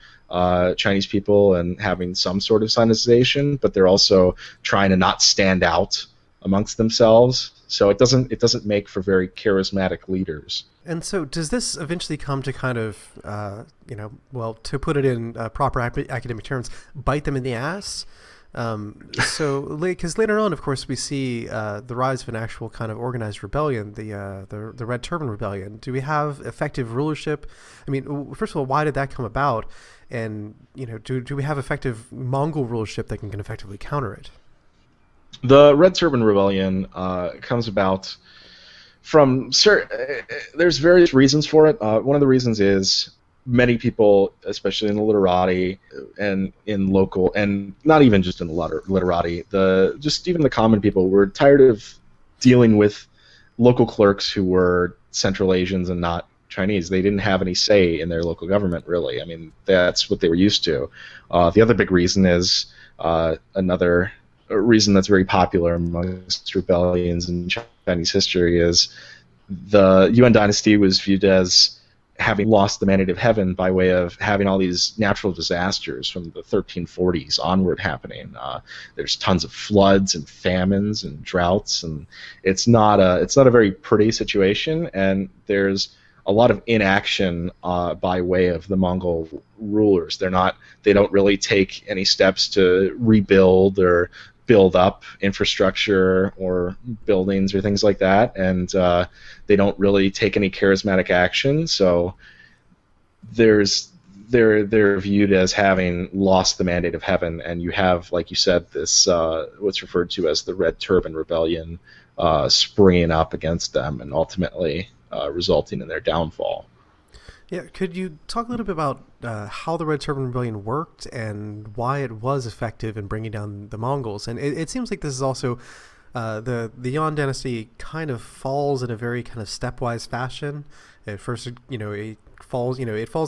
Chinese people and having some sort of Sinicization, but they're also trying to not stand out amongst themselves. So it doesn't make for very charismatic leaders. And so does this eventually come to kind of, to put it in proper academic terms, bite them in the ass? Because later on, of course, we see the rise of an actual kind of organized rebellion, the Red Turban Rebellion. Do we have effective rulership? I mean, first of all, why did that come about? And do we have effective Mongol rulership that can effectively counter it? The Red Turban Rebellion comes about from there's various reasons for it. One of the reasons is many people, especially in the literati and in local, and not even just in the literati, just even the common people, were tired of dealing with local clerks who were Central Asians and not Chinese. They didn't have any say in their local government, really. I mean, that's what they were used to. The other big reason is another reason that's very popular amongst rebellions in Chinese history is the Yuan Dynasty was viewed as having lost the mandate of heaven by way of having all these natural disasters from the 1340s onward happening. There's tons of floods and famines and droughts, and it's not a very pretty situation. And there's a lot of inaction by way of the Mongol rulers. They don't really take any steps to rebuild or build up infrastructure or buildings or things like that, and they don't really take any charismatic action. So they're viewed as having lost the mandate of heaven, and you have, like you said, this what's referred to as the Red Turban Rebellion springing up against them, and ultimately resulting in their downfall. Yeah, could you talk a little bit about how the Red Turban Rebellion worked and why it was effective in bringing down the Mongols? And it seems like this is also the Yuan Dynasty kind of falls in a very kind of stepwise fashion. At first, it falls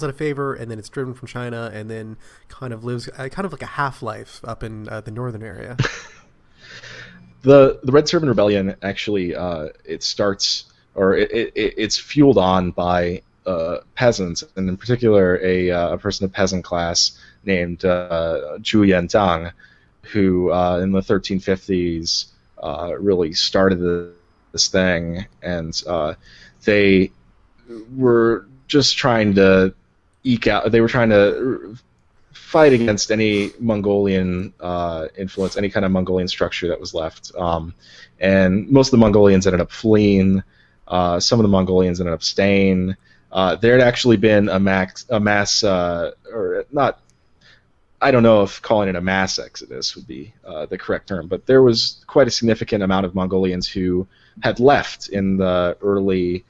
out of favor, and then it's driven from China, and then kind of lives kind of like a half-life up in the northern area. The Red Turban Rebellion actually it starts, or it's fueled on by peasants, and in particular a person of peasant class named Yuan Dynasty, who in the 1350s really started this thing, and they were just trying to eke out. They were trying to fight against any Mongolian influence, any kind of Mongolian structure that was left, and most of the Mongolians ended up fleeing. Some of the Mongolians ended up staying. There had actually been a mass, or not, I don't know if calling it a mass exodus would be the correct term, but there was quite a significant amount of Mongolians who had left in the early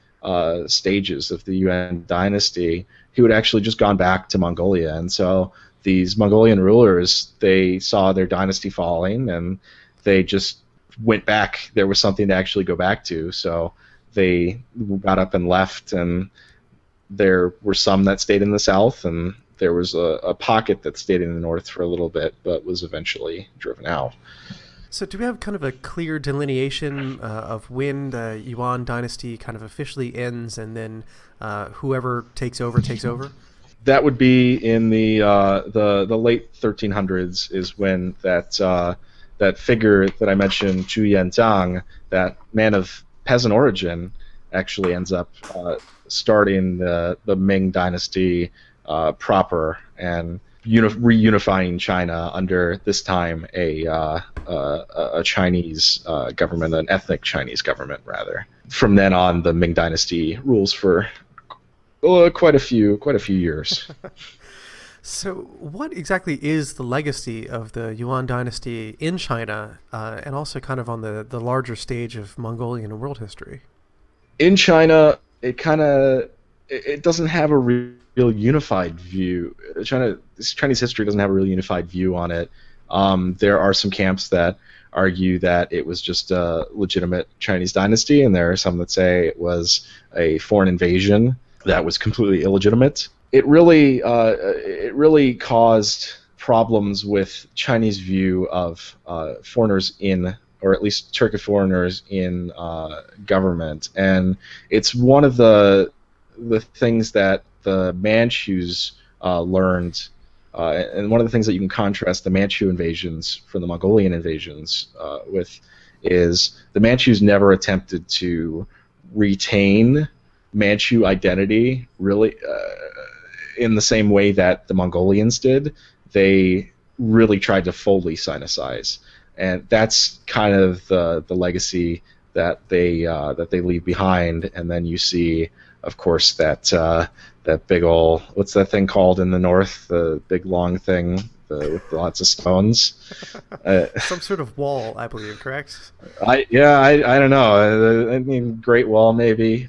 stages of the Yuan Dynasty, who had actually just gone back to Mongolia. And so these Mongolian rulers, they saw their dynasty falling, and they just went back. There was something to actually go back to, so they got up and left, and there were some that stayed in the south, and there was a pocket that stayed in the north for a little bit, but was eventually driven out. So do we have kind of a clear delineation of when the Yuan Dynasty kind of officially ends, and then whoever takes over takes over? That would be in the late 1300s is when that figure that I mentioned, Yuan Dynasty, that man of peasant origin, actually ends up starting the Ming Dynasty proper, and reunifying China under, this time, a Chinese government, an ethnic Chinese government, rather. From then on, the Ming Dynasty rules for quite a few years. So what exactly is the legacy of the Yuan Dynasty in China, and also kind of on the larger stage of Mongolian and world history? In China, it doesn't have a real unified view. Chinese history doesn't have a real unified view on it. There are some camps that argue that it was just a legitimate Chinese dynasty, and there are some that say it was a foreign invasion that was completely illegitimate. It really caused problems with Chinese view of foreigners in, or at least Turkic foreigners in government, and it's one of the things that the Manchus learned, and one of the things that you can contrast the Manchu invasions from the Mongolian invasions with is the Manchus never attempted to retain Manchu identity really in the same way that the Mongolians did. They really tried to fully Sinicize, and that's kind of the legacy that they leave behind. And then you see, of course, that big old, what's that thing called in the north? The big long thing with lots of stones. Some sort of wall, I believe, correct? I don't know. I mean, Great Wall, maybe.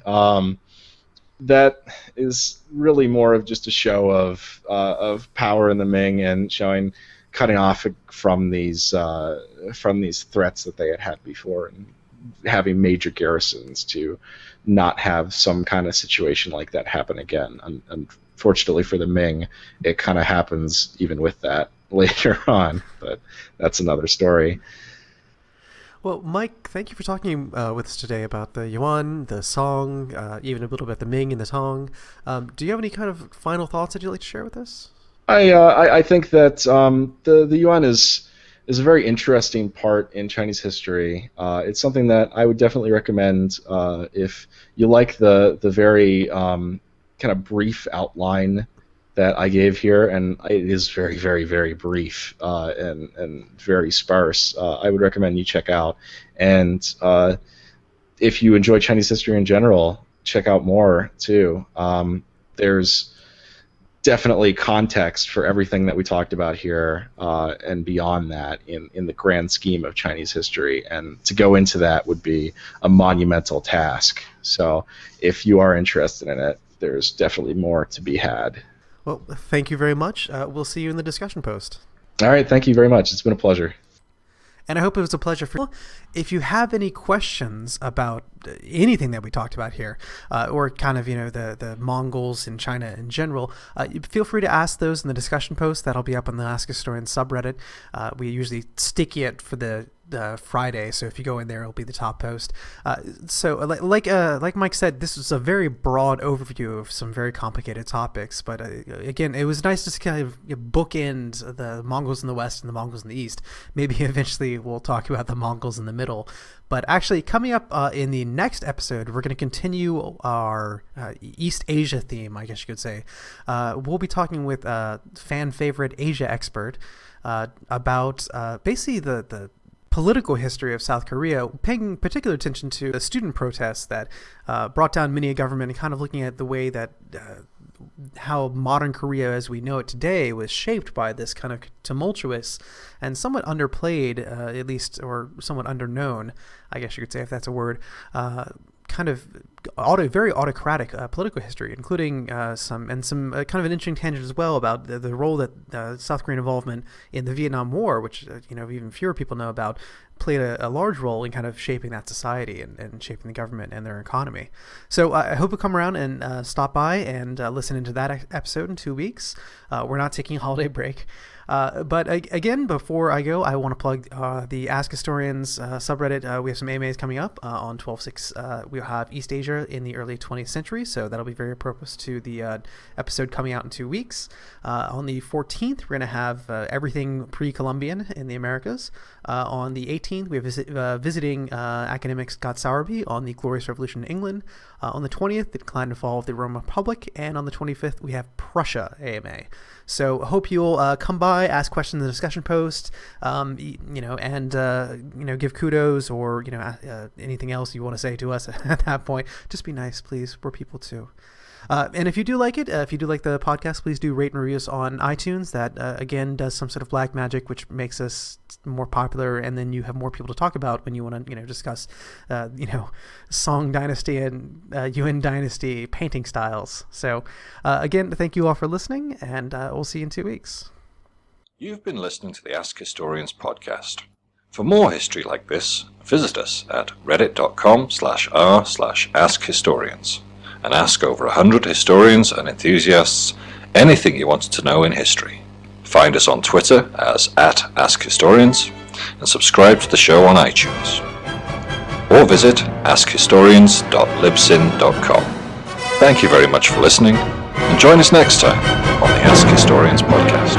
That is really more of just a show of power in the Ming, and cutting off from these threats that they had before, and having major garrisons to not have some kind of situation like that happen again. Unfortunately for the Ming, it kind of happens even with that later on, but that's another story. Well, Mike, thank you for talking with us today about the Yuan, the Song, even a little bit the Ming and the Tong. Do you have any kind of final thoughts that you'd like to share with us? I think that the Yuan is a very interesting part in Chinese history. It's something that I would definitely recommend if you like the very kind of brief outline that I gave here, and it is very, very, very brief and very sparse. I would recommend you check out. And if you enjoy Chinese history in general, check out more too. There's definitely context for everything that we talked about here and beyond that in the grand scheme of Chinese history. And to go into that would be a monumental task. So if you are interested in it, there's definitely more to be had. Well, thank you very much. We'll see you in the discussion post. All right, thank you very much. It's been a pleasure. And I hope it was a pleasure for you. If you have any questions about anything that we talked about here, or kind of, the Mongols in China in general, feel free to ask those in the discussion post. That'll be up on the Ask Historians subreddit. We usually stick it for the Friday, so if you go in there, it'll be the top post. So like Mike said, this was a very broad overview of some very complicated topics, but again, it was nice to kind of bookend the Mongols in the West and the Mongols in the East. Maybe eventually we'll talk about the Mongols in the middle. But actually, coming up in the next episode, we're going to continue our East Asia theme, I guess you could say. We'll be talking with fan favorite Asia expert about basically the political history of South Korea, paying particular attention to the student protests that brought down many a government, and kind of looking at the way that how modern Korea as we know it today was shaped by this kind of tumultuous and somewhat underplayed, at least, or somewhat underknown, I guess you could say, if that's a word, kind of very autocratic political history, including some kind of an interesting tangent as well about the role that South Korean involvement in the Vietnam War, which even fewer people know about, played a large role in kind of shaping that society and shaping the government and their economy. So I hope you come around and stop by and listen into that episode in 2 weeks. We're not taking a holiday break. But again, before I go, I want to plug the Ask Historians subreddit. We have some AMAs coming up on 12/6. We'll have East Asia in the early 20th century, so that'll be very appropriate to the episode coming out in 2 weeks. On the 14th, we're going to have everything pre-Columbian in the Americas. On the 18th, we have visiting academic Scott Sowerby on the Glorious Revolution in England. On the 20th, the decline and fall of the Roman Republic. And on the 25th, we have Prussia AMA. So hope you'll come by, ask questions in the discussion post, and give kudos or anything else you want to say to us at that point. Just be nice, please. We're people too. And if you do like it, if you do like the podcast, please do rate and review us on iTunes. That, again, does some sort of black magic, which makes us more popular, and then you have more people to talk about when you want to, discuss, Song Dynasty and Yuan Dynasty painting styles. So, again, thank you all for listening, and we'll see you in 2 weeks. You've been listening to the Ask Historians podcast. For more history like this, visit us at reddit.com/r/askhistorians. And ask over 100 historians and enthusiasts anything you want to know in history. Find us on Twitter as @AskHistorians and subscribe to the show on iTunes. Or visit askhistorians.libsyn.com. Thank you very much for listening, and join us next time on the Ask Historians podcast.